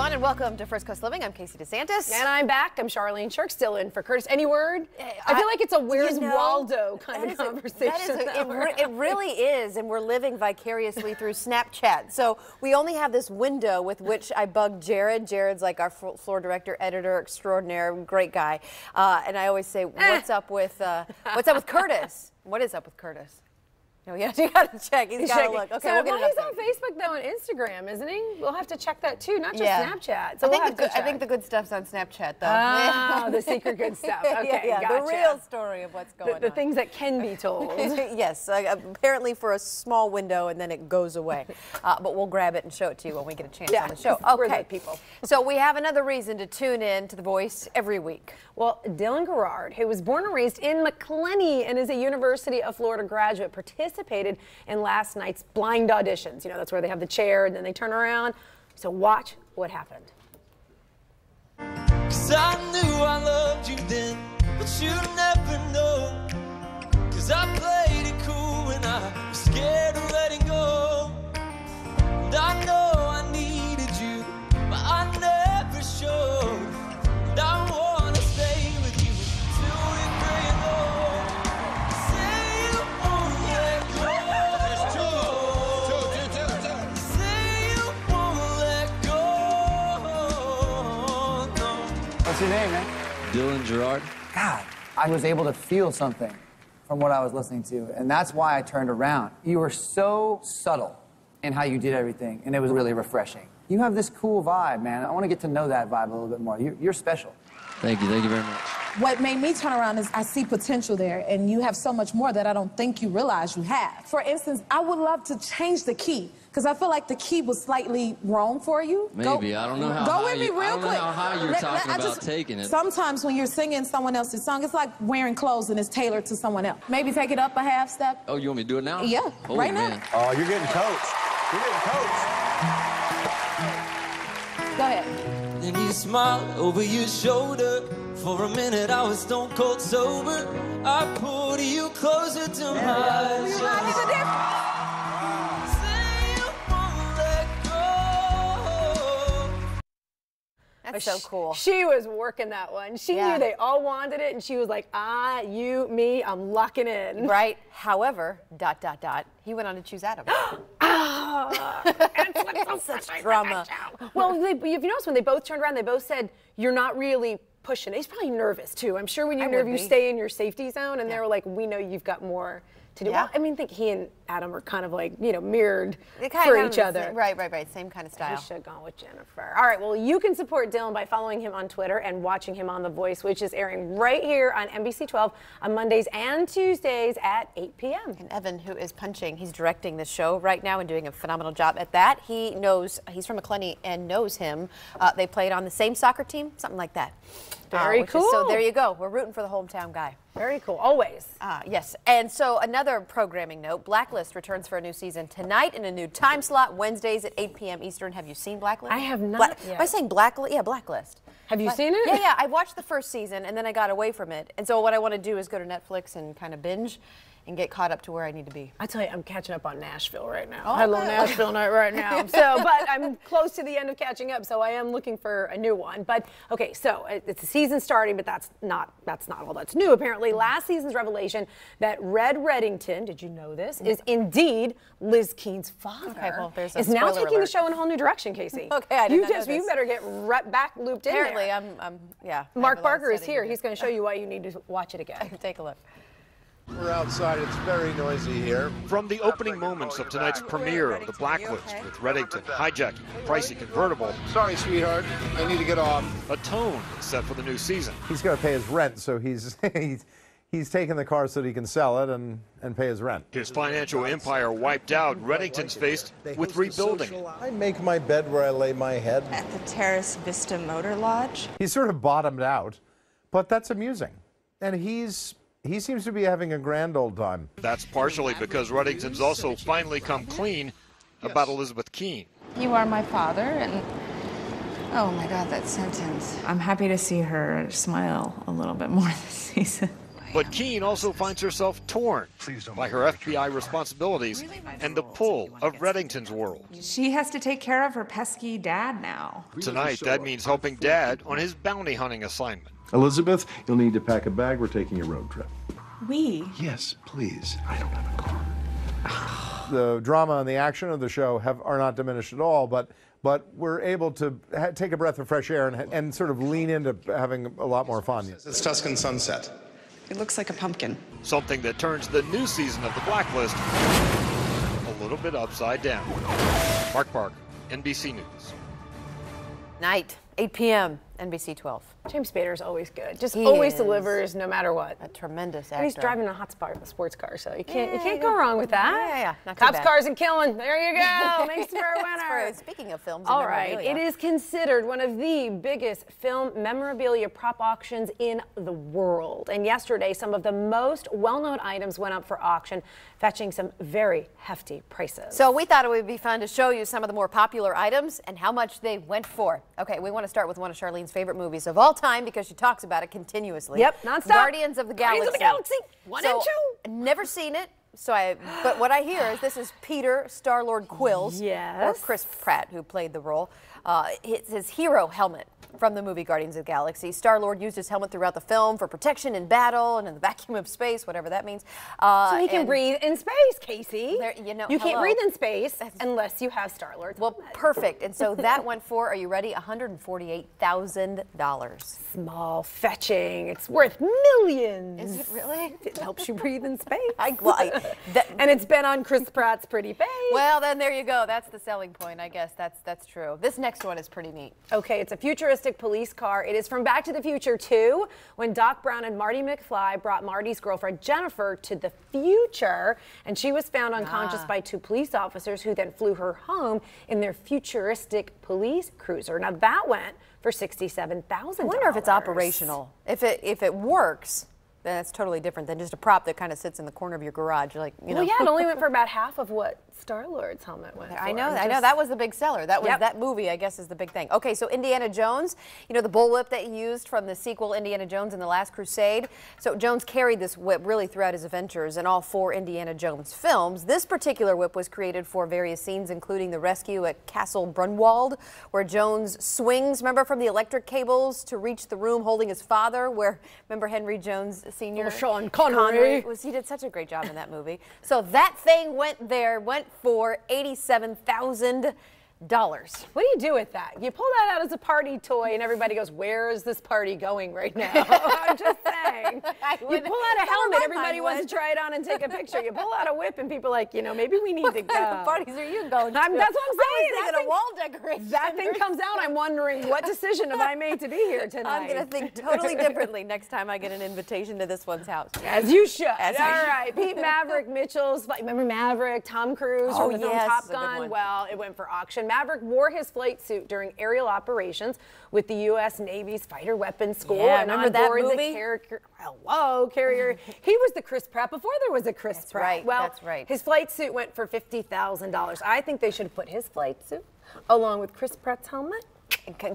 everyone, and welcome to First Coast Living. I'm Casey DeSantis. And I'm back. I'm Charlene Shirk, still in for Curtis. Any word? I feel like it's a Where's Waldo kind of conversation. It really is, and we're living vicariously through Snapchat. So we only have this window with which I bug Jared. Jared's like our floor director, editor extraordinaire, great guy. And I always say, what's up with Curtis? What is up with Curtis? No, yeah, you gotta check. He's gotta look. Okay, so he's on Facebook though and Instagram, isn't he? We'll have to check that too, not just Snapchat. So I think the good stuff's on Snapchat though. Oh, the secret good stuff. Okay, yeah, gotcha. The real story of what's going on. The things that can be told. Yes, apparently for a small window and then it goes away. But we'll grab it and show it to you when we get a chance on the show. Okay, people. So we have another reason to tune in to The Voice every week. Well, Dylan Garrard, who was born and raised in McClenny and is a University of Florida graduate, participated in last night's blind auditions. You know, that's where they have the chair and then they turn around. So watch what happened. 'Cause I knew I loved you then, but you never know. 'Cause I played it cool and I was scared of letting go. And I know I needed you, but I never showed. And I wanna stay with you till we're gray and old. Say you won't let go. Say you won't let go. No. What's your name, man? Dylan Garrard. God, I was able to feel something from what I was listening to, and that's why I turned around. You were so subtle in how you did everything, and it was really refreshing. You have this cool vibe, man. I want to get to know that vibe a little bit more. You're special. Thank you very much. What made me turn around is I see potential there, and you have so much more that I don't think you realize you have. For instance, I would love to change the key, because I feel like the key was slightly wrong for you. Maybe. I don't know how Go high with me real I don't quick. know how high you're talking about taking it. Sometimes when you're singing someone else's song, it's like wearing clothes and it's tailored to someone else. Maybe take it up a half step. Oh, you want me to do it now? Yeah, oh, right man. now. Oh, you're getting coached. You're getting coached. Go ahead. And you smiled over your shoulder. For a minute I was stone cold sober. I pulled you closer to my eyes. Say you won't let go. That's so cool. She was working that one. She knew they all wanted it, and she was like, you, me, I'm locking in. Right. However, ... he went on to choose Adam. It's such drama. Well, if you notice, when they both turned around, they both said, you're not really pushing it. He's probably nervous, too. I'm sure when you're nervous, you stay in your safety zone, and they were like, we know you've got more to do. Yeah. Well, I mean, I think he and Adam are kind of like, you know, mirrored for each other. Right. Same kind of style. I should have gone with Jennifer. All right, well, you can support Dylan by following him on Twitter and watching him on The Voice, which is airing right here on NBC 12 on Mondays and Tuesdays at 8 p.m. And Evan, who is he's directing the show right now and doing a phenomenal job at that. He knows, he's from McClenny and knows him. They played on the same soccer team, something like that. Very cool. So there you go. We're rooting for the hometown guy. Very cool, always. Yes, and so another programming note, Blacklist returns for a new season tonight in a new time slot, Wednesdays at 8 p.m. Eastern. Have you seen Blacklist? I have not yet. Am I saying Blacklist? Yeah, Blacklist. Have you seen it? Yeah, I watched the first season and then I got away from it. And so what I want to do is go to Netflix and kind of binge and get caught up to where I need to be. I tell you, I'm catching up on Nashville right now. I love Nashville night right now. So, but I'm close to the end of catching up, so I am looking for a new one. But okay, so it's the season starting, but that's not all that's new. Apparently, last season's revelation that Red Reddington, did you know this, is indeed Liz Keene's father. Okay, well, there's a is now spoiler taking alert. the show in a whole new direction, Casey. Okay, I didn't know this. You better get back looped in Apparently, there. yeah. Mark Barker is here. He's going to show you why you need to watch it again. Take a look. We're outside. It's very noisy here. From the opening moments of tonight's premiere of The Blacklist, with Reddington hijacking a pricey convertible, Sorry, sweetheart. I need to get off. a tone is set for the new season. He's got to pay his rent, so he's taking the car so that he can sell it and pay his rent. His financial empire wiped out, Reddington's faced with rebuilding. I make my bed where I lay my head. At the Terrace Vista Motor Lodge. He's sort of bottomed out, but that's amusing. And he seems to be having a grand old time. That's partially because Reddington's also finally come clean about Elizabeth Keene. You are my father, and oh my God, that sentence. I'm happy to see her smile a little bit more this season. But Keene also finds herself torn by her FBI responsibilities and the pull of Reddington's world. She has to take care of her pesky dad now. Tonight, that means helping Dad on his bounty hunting assignment. Elizabeth, you'll need to pack a bag. We're taking a road trip. We? Yes, please. I don't have a car. The drama and the action of the show are not diminished at all, but we're able to take a breath of fresh air and sort of lean into having a lot more fun. It's Tuscan sunset. It looks like a pumpkin. Something that turns the new season of The Blacklist a little bit upside down. Mark Parker, NBC News. Night, 8 p.m., NBC 12. James Spader's always good. Just He always is. delivers no matter what. A tremendous actor. And he's driving a hot sports car, so you can't go wrong with that. Yeah, not too Cops, bad. cars, and killing. There you go. Makes for a winner. Speaking of films, All right, it is considered one of the biggest film memorabilia prop auctions in the world. And yesterday, some of the most well-known items went up for auction, fetching some very hefty prices. So we thought it would be fun to show you some of the more popular items and how much they went for. Okay, we want to start with one of Charlene's favorite movies of all time because she talks about it continuously. Yep, nonstop. Guardians of the Galaxy. Guardians of the Galaxy, 1 and 2. Never seen it. But what I hear is this is Peter Star-Lord Quill's, or Chris Pratt, who played the role. It's his hero helmet from the movie Guardians of the Galaxy. Star-Lord used his helmet throughout the film for protection in battle and in the vacuum of space, whatever that means. So he can breathe in space, Casey. You can't breathe in space unless you have Star-Lord's helmet. Perfect. And so that went for, are you ready, $148,000. Small fetching. It's worth millions. Is it really? It helps you breathe in space. And it's been on Chris Pratt's pretty face. Well, then there you go. That's the selling point, I guess. That's true. This next one is pretty neat. Okay, it's a futuristic police car. It is from Back to the Future 2, when Doc Brown and Marty McFly brought Marty's girlfriend Jennifer to the future, and she was found unconscious by 2 police officers who then flew her home in their futuristic police cruiser. Now that went for $67,000. I wonder if it's operational. If it works, then it's totally different than just a prop that kind of sits in the corner of your garage, like, you know. Well, yeah, it only went for about half of what Star-Lord's helmet went for. I know, that was the big seller. That was that movie, I guess, is the big thing. Okay, so Indiana Jones, you know, the bullwhip that he used from the sequel Indiana Jones and the Last Crusade. So Jones carried this whip really throughout his adventures in all 4 Indiana Jones films. This particular whip was created for various scenes, including the rescue at Castle Brunwald, where Jones swings, remember, from the electric cables to reach the room holding his father, where, remember, Henry Jones Sr.? Oh, Sean Connery. He did such a great job in that movie. So that thing went for $87,000. What do you do with that? You pull that out as a party toy and everybody goes, where is this party going right now? I'm just saying. You pull out a helmet, everybody wants to try it on and take a picture. You pull out a whip and people are like, you know, maybe we need to go. What kind of parties are you going to? That's what I'm saying. I was thinking a wall decoration. That thing comes out, I'm wondering, what decision have I made to be here tonight? I'm going to think totally differently next time I get an invitation to this one's house. As you should. All right, Pete Maverick Mitchell's, remember Maverick, Tom Cruise from the film Top Gun? Well, it went for auction. Maverick wore his flight suit during aerial operations with the U.S. Navy's Fighter Weapons School. Yeah, and remember that movie? Carrier. He was the Chris Pratt before there was a Chris Pratt. Right, well, that's right. His flight suit went for $50,000. I think they should have put his flight suit along with Chris Pratt's helmet.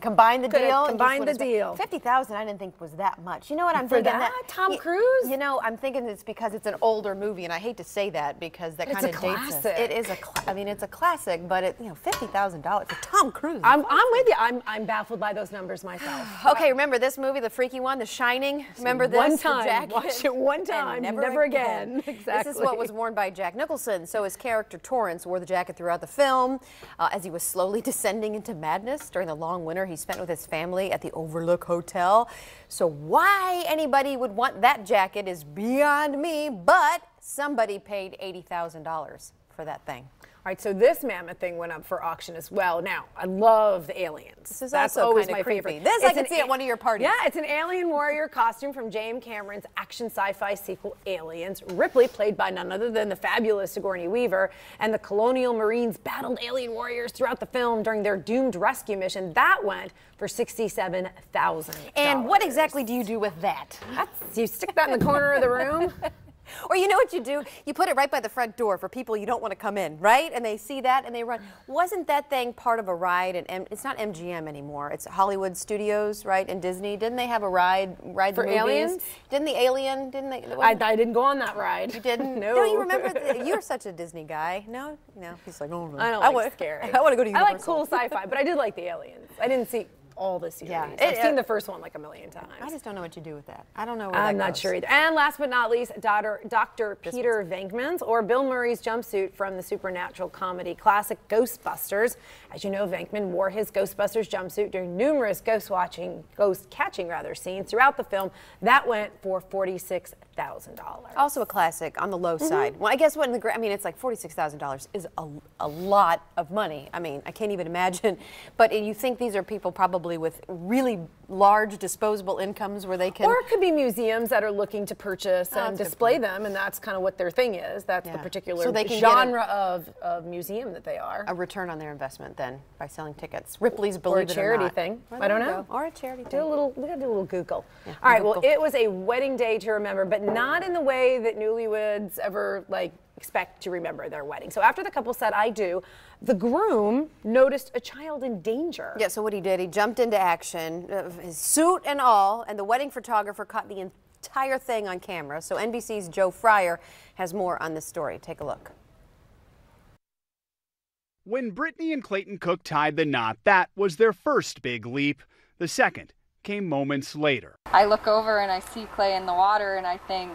Combine the deal. Combine the deal. $50,000 I didn't think was that much. You know what I'm For thinking? Tom Cruise? You know, I'm thinking it's because it's an older movie, and I hate to say that because that kind of dates it. It is I mean, it's a classic, but it, you know, $50,000 for Tom Cruise. I'm with you. I'm baffled by those numbers myself. Okay, remember this movie, the freaky one, The Shining? Remember this? One time. Watch it one time. Never again. Exactly. This is what was worn by Jack Nicholson. So his character Torrance wore the jacket throughout the film as he was slowly descending into madness during the long winter he spent with his family at the Overlook Hotel. So why anybody would want that jacket is beyond me, but somebody paid $80,000 for that thing. All right, so this mammoth thing went up for auction as well. Now, I love the aliens. This is That's also always kind my of creepy. favorite. This I can see at one of your parties. Yeah, it's an alien warrior costume from James Cameron's action sci-fi sequel Aliens. Ripley, played by none other than the fabulous Sigourney Weaver, and the Colonial Marines battled alien warriors throughout the film during their doomed rescue mission. That went for $67,000. And what exactly do you do with that? Do you stick that in the corner of the room? Or you know what you do? You put it right by the front door for people you don't want to come in, right? And they see that and they run. Wasn't that thing part of a ride? And it's not MGM anymore. It's Hollywood Studios, right? And Disney. Didn't they have a ride for movies? Aliens? Didn't the Alien? Didn't they? I didn't go on that ride. You didn't? No. Don't you remember? You're such a Disney guy. No. He's like, oh, I don't like scary. I want to go to Universal. I like cool sci-fi, but I did like the Aliens. I didn't see all the series. Yeah. I've seen the first one like a million times. I just don't know what you do with that. I don't know where I'm that not goes. sure either. And last but not least, Dr. Peter Venkman's or Bill Murray's jumpsuit from the supernatural comedy classic Ghostbusters. As you know, Venkman wore his Ghostbusters jumpsuit during numerous ghost catching scenes throughout the film. That went for $46,000. Also a classic on the low side. Well, I guess what it's like $46,000 is a lot of money. I mean, I can't even imagine. But you think these are people probably with really large disposable incomes where they can. Or it could be museums that are looking to purchase and display them, and that's kind of what their thing is. That's the particular genre of museum that they are. A return on their investment then by selling tickets. Ripley's Believe It or Not. Or a charity thing. I don't know. Or a charity thing. We gotta do a little Google. Yeah, all right, well, it was a wedding day to remember, but not in the way that newlyweds ever expect to remember their wedding. So after the couple said, I do, the groom noticed a child in danger. Yeah, so what he did, he jumped into action, his suit and all, and the wedding photographer caught the entire thing on camera. So NBC's Joe Fryer has more on this story. Take a look. When Brittany and Clayton Cook tied the knot, that was their first big leap. The second came moments later. I look over and I see Clay in the water and I think,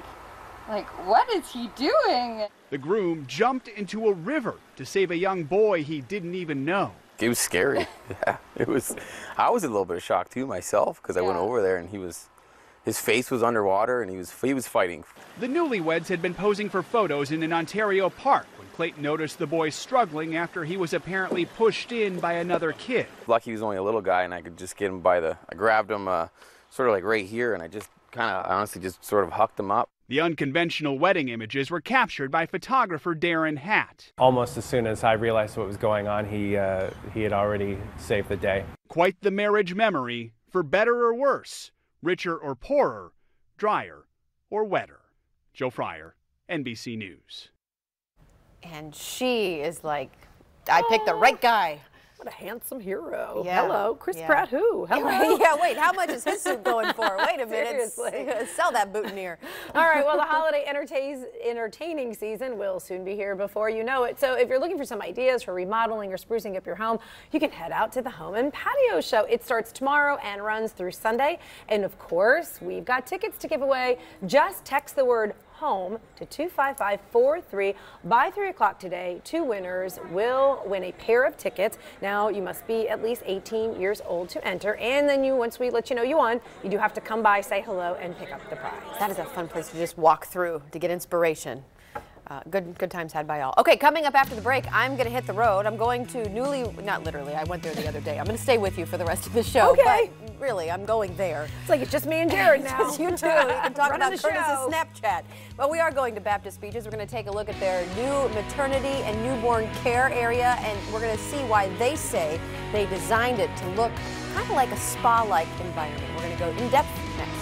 what is he doing? The groom jumped into a river to save a young boy he didn't even know. It was scary. Yeah, it was. I was a little bit of shock too myself because I went over there and his face was underwater and he was fighting. The newlyweds had been posing for photos in an Ontario park when Clayton noticed the boy struggling after he was apparently pushed in by another kid. Lucky he was only a little guy and I could just get him I grabbed him sort of right here and I just honestly just sort of hucked him up. The unconventional wedding images were captured by photographer Darren Hatt. Almost as soon as I realized what was going on, he had already saved the day. Quite the marriage memory, for better or worse, richer or poorer, drier or wetter. Joe Fryer, NBC News. And she is like, I picked the right guy. What a handsome hero. Yeah. Hello, Chris Pratt who? Hello. Yeah, wait, how much is his suit going for? Wait a minute. Seriously. Sell that boutonniere. All right, well, the holiday entertaining season will soon be here before you know it. So if you're looking for some ideas for remodeling or sprucing up your home, you can head out to the Home and Patio Show. It starts tomorrow and runs through Sunday. And of course, we've got tickets to give away. Just text the word HOME to 25543 by 3 o'clock today. 2 winners will win a pair of tickets. Now you must be at least 18 years old to enter, and then once we let you know you won, you do have to come by, say hello, and pick up the prize. That is a fun place to just walk through to get inspiration. Good times had by all. Okay, coming up after the break, I'm going to hit the road. I'm going to not literally, I went there the other day. I'm going to stay with you for the rest of the show. Okay. But really, I'm going there. It's like it's just me and Jared now. It's you two. You can talk about Curtis's show. Snapchat. But we are going to Baptist Beaches. We're going to take a look at their new maternity and newborn care area, and we're going to see why they say they designed it to look kind of like a spa-like environment. We're going to go in depth next.